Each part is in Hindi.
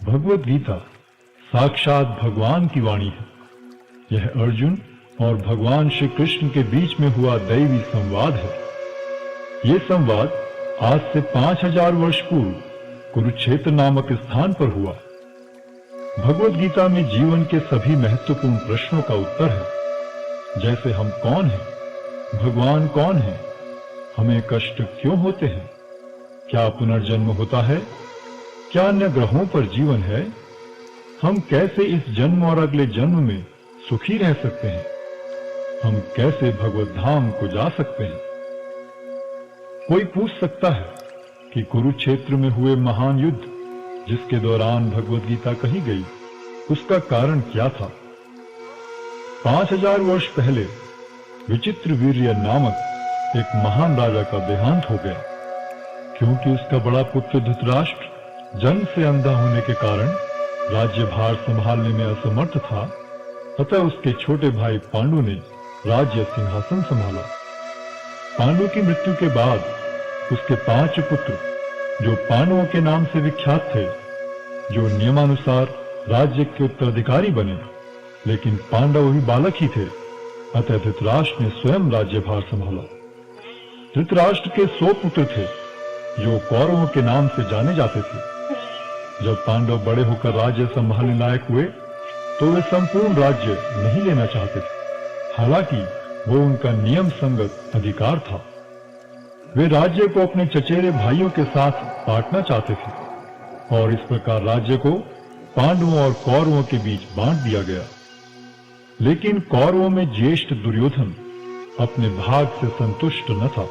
भगवद गीता साक्षात भगवान की वाणी है। यह अर्जुन और भगवान श्री कृष्ण के बीच में हुआ दैवी संवाद है। ये संवाद आज से 5000 वर्ष पूर्व कुरुक्षेत्र नामक स्थान पर हुआ। भगवद गीता में जीवन के सभी महत्वपूर्ण प्रश्नों का उत्तर है, जैसे हम कौन हैं, भगवान कौन है, हमें कष्ट क्यों होते हैं, क्या पुनर्जन्म होता है, क्या अन्य ग्रहों पर जीवन है, हम कैसे इस जन्म और अगले जन्म में सुखी रह सकते हैं, हम कैसे भगवत धाम को जा सकते हैं। कोई पूछ सकता है कि कुरुक्षेत्र में हुए महान युद्ध जिसके दौरान भगवद गीता कही गई, उसका कारण क्या था। 5000 वर्ष पहले विचित्रवीर्य नामक एक महान राजा का देहांत हो गया। क्योंकि उसका बड़ा पुत्र धृतराष्ट्र जन्म से अंधा होने के कारण राज्यभार संभालने में असमर्थ था, अतः उसके छोटे भाई पांडु ने राज्य सिंहासन संभाला। पांडु की मृत्यु के बाद उसके 5 पुत्र, जो पांडवों के नाम से विख्यात थे, जो नियमानुसार राज्य के उत्तराधिकारी बने, लेकिन पांडव ही बालक ही थे, अतः धृतराष्ट्र ने स्वयं राज्यभार संभाला। धृतराष्ट्र के 100 पुत्र थे, जो कौरवों के नाम से जाने जाते थे। जब पांडव बड़े होकर राज्य संभालने लायक हुए, तो वे संपूर्ण राज्य नहीं लेना चाहते थे, हालांकि वो उनका नियम संगत अधिकार था। वे राज्य को अपने चचेरे भाइयों के साथ बांटना चाहते थे, और इस प्रकार राज्य को पांडवों और कौरवों के बीच बांट दिया गया। लेकिन कौरवों में ज्येष्ठ दुर्योधन अपने भाग से संतुष्ट न था।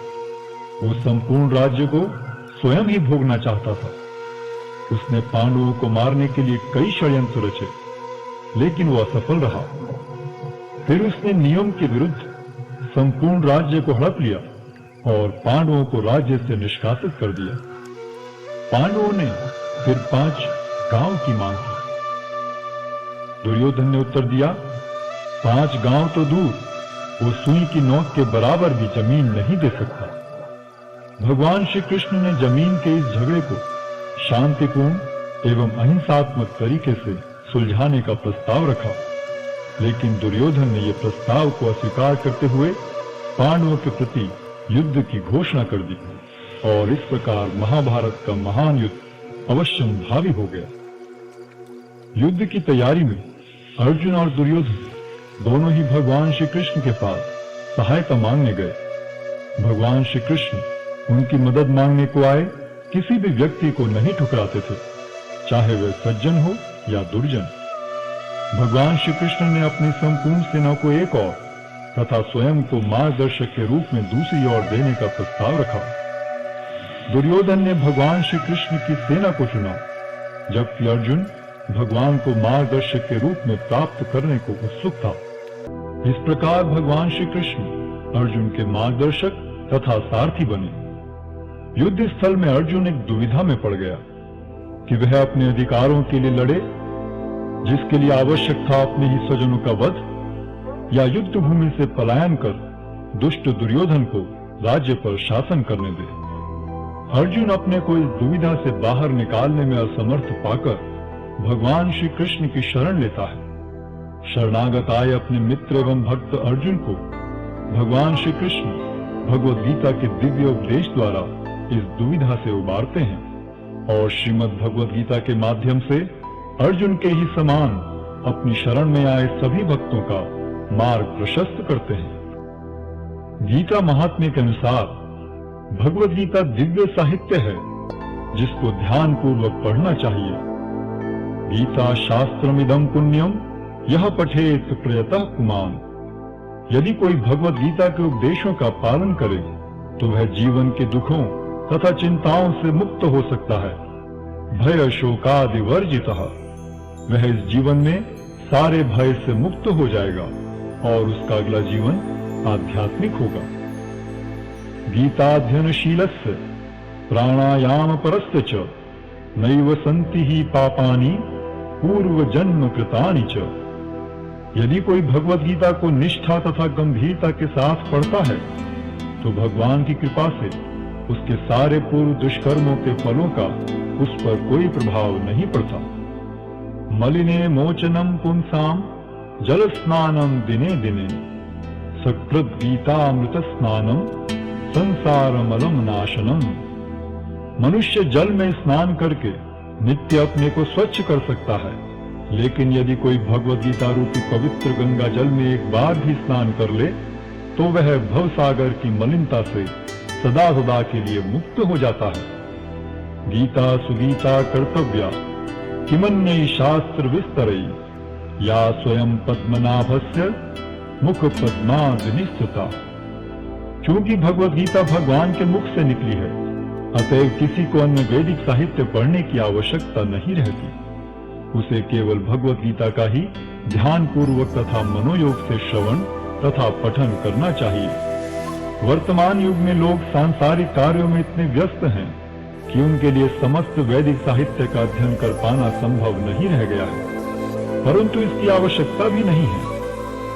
वो संपूर्ण राज्य को स्वयं ही भोगना चाहता था। उसने पांडवों को मारने के लिए कई षड्यंत्र रचे, लेकिन वो असफल रहा। फिर उसने नियम के विरुद्ध संपूर्ण राज्य को हड़प लिया और पांडवों को राज्य से निष्कासित कर दिया। पांडवों ने फिर 5 गांव की मांग की। दुर्योधन ने उत्तर दिया, 5 गांव तो दूर, वो सुई की नोक के बराबर भी जमीन नहीं दे सकता। भगवान श्री कृष्ण ने जमीन के इस झगड़े को शांतिपूर्ण एवं अहिंसात्मक तरीके से सुलझाने का प्रस्ताव रखा, लेकिन दुर्योधन ने यह प्रस्ताव को अस्वीकार करते हुए पांडवों के प्रति युद्ध की घोषणा कर दी, और इस प्रकार महाभारत का महान युद्ध अवश्यंभावी हो गया। युद्ध की तैयारी में अर्जुन और दुर्योधन दोनों ही भगवान श्री कृष्ण के पास सहायता मांगने गए। भगवान श्री कृष्ण उनकी मदद मांगने को आए किसी भी व्यक्ति को नहीं ठुकराते थे, चाहे वह सज्जन हो या दुर्जन। भगवान श्री कृष्ण ने अपनी संपूर्ण सेना को एक ओर तथा स्वयं को मार्गदर्शक के रूप में दूसरी ओर देने का प्रस्ताव रखा। दुर्योधन ने भगवान श्री कृष्ण की सेना को चुना, जबकि अर्जुन भगवान को मार्गदर्शक के रूप में प्राप्त करने को उत्सुक था। इस प्रकार भगवान श्री कृष्ण अर्जुन के मार्गदर्शक तथा सारथी बने। युद्ध स्थल में अर्जुन एक दुविधा में पड़ गया कि वह अपने अधिकारों के लिए लड़े, जिसके लिए आवश्यक था अपने ही स्वजनों का वध, या युद्ध भूमि से पलायन कर दुष्ट दुर्योधन को राज्य पर शासन करने दे। अर्जुन अपने को इस दुविधा से बाहर निकालने में असमर्थ पाकर भगवान श्री कृष्ण की शरण लेता है। शरणागत आए अपने मित्र एवं भक्त अर्जुन को भगवान श्री कृष्ण भगवद गीता के दिव्य उपदेश द्वारा इस दुविधा से उबारते हैं, और श्रीमद् भगवद गीता के माध्यम से अर्जुन के ही समान अपनी शरण में आए सभी भक्तों का मार्ग प्रशस्त करते हैं। गीता महात्म्य के अनुसार भगवद गीता दिव्य साहित्य है, जिसको ध्यान पूर्वक पढ़ना चाहिए। गीता शास्त्रमिदं पुण्यम यह पठेत प्रयतः पुमान्। यदि कोई भगवद गीता के उपदेशों का पालन करे, तो वह जीवन के दुखों तथा चिंताओं से मुक्त हो सकता है। भय शोकादि वर्जितः, वह इस जीवन में सारे भय से मुक्त हो जाएगा और उसका अगला जीवन आध्यात्मिक होगा। गीताध्ययनशीलस्य प्राणायाम परस्य च नैव सन्ति ही पापानि पूर्व जन्म कृतानि च। यदि कोई भगवद गीता को निष्ठा तथा गंभीरता के साथ पढ़ता है, तो भगवान की कृपा से उसके सारे पूर्व दुष्कर्मों के फलों का उस पर कोई प्रभाव नहीं पड़ता। मलिने मोचनम पुंसाम जल स्नानम दिने दिने सकृत गीतामृत स्नानम संसारमलम नाशनम। मनुष्य जल में स्नान करके नित्य अपने को स्वच्छ कर सकता है, लेकिन यदि कोई भगवद गीता रूपी पवित्र गंगा जल में एक बार भी स्नान कर ले तो वह भवसागर की मलिनता से सदा सदा के लिए मुक्त हो जाता है। गीता सुगीता कर्तव्या किमन्यै शास्त्र विस्तरई या स्वयं पद्मनाभस्य मुख पद्मादनिस्थिता। क्योंकि भगवद गीता भगवान के मुख से निकली है, अतएव किसी को अन्य वैदिक साहित्य पढ़ने की आवश्यकता नहीं रहती। उसे केवल भगवद गीता का ही ध्यान पूर्वक तथा मनोयोग से श्रवण तथा पठन करना चाहिए। वर्तमान युग में लोग सांसारिक कार्यों में इतने व्यस्त हैं कि उनके लिए समस्त वैदिक साहित्य का अध्ययन कर पाना संभव नहीं रह गया है, परंतु इसकी आवश्यकता भी नहीं है।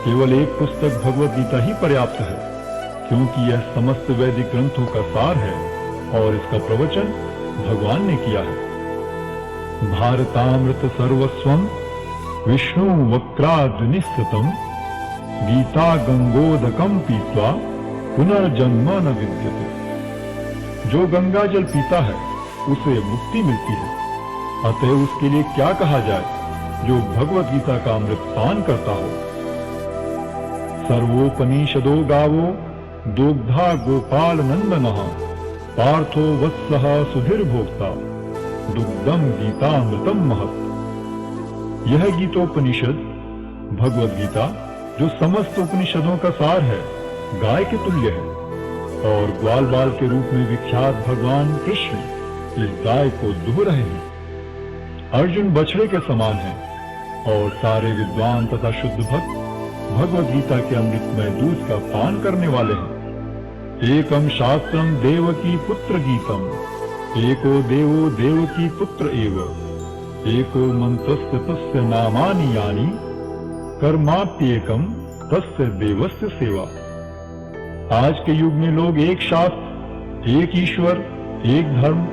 केवल एक पुस्तक भगवद गीता ही पर्याप्त है, क्योंकि यह समस्त वैदिक ग्रंथों का सार है और इसका प्रवचन भगवान ने किया है। भारतामृत सर्वस्वम विष्णु वक्राद्निस्तम गीता गंगोदकम पीत्वा पुनर्जन्म न विद्यते। जो गंगा जल पीता है उसे मुक्ति मिलती है, अतः उसके लिए क्या कहा जाए जो भगवद गीता का अमृत पान करता हो। सर्वोपनिषदो गावो दुग्धा गोपाल नंदनः पार्थो वत्सः सुधीर भोक्ता दुग्धम गीतामृतम महत्। यह गीतोपनिषद भगवद गीता जो समस्त उपनिषदों का सार है, गाय के तुल्य है, और ग्वाल बाल के रूप में विख्यात भगवान कृष्ण इस गाय को दुह रहे हैं। अर्जुन बछड़े के समान है और सारे विद्वान तथा शुद्ध भक्त भगवद गीता के अमृतमय दूध का पान करने वाले हैं। एकम शास्त्रम देवकी पुत्र गीतम एको देवो देवकी पुत्र एव एको मंत्रस्य तस्य नामानि यानि कर्माप्येकम तस्य देवस्य सेवा। आज के युग में लोग एक शास्त्र, एक ईश्वर, एक धर्म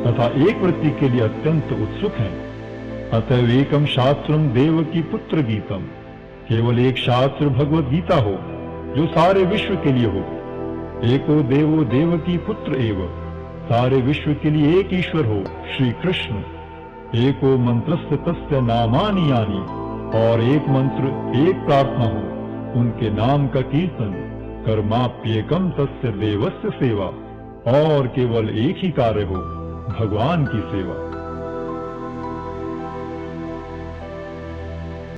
तथा एक वृत्ति के लिए अत्यंत उत्सुक हैं। अतः एकम शास्त्रम देवकी पुत्र गीतम, केवल एक शास्त्र भगवद गीता हो जो सारे विश्व के लिए हो। एको देवो देवकी पुत्र एव, सारे विश्व के लिए एक ईश्वर हो श्री कृष्ण। एको मंत्रस्य तस्य नामानि यानि, और एक मंत्र एक प्रार्थना हो उनके नाम का कीर्तन। कर्माप्येकम तस्य देवस्य सेवा, और केवल एक ही कार्य हो भगवान की सेवा।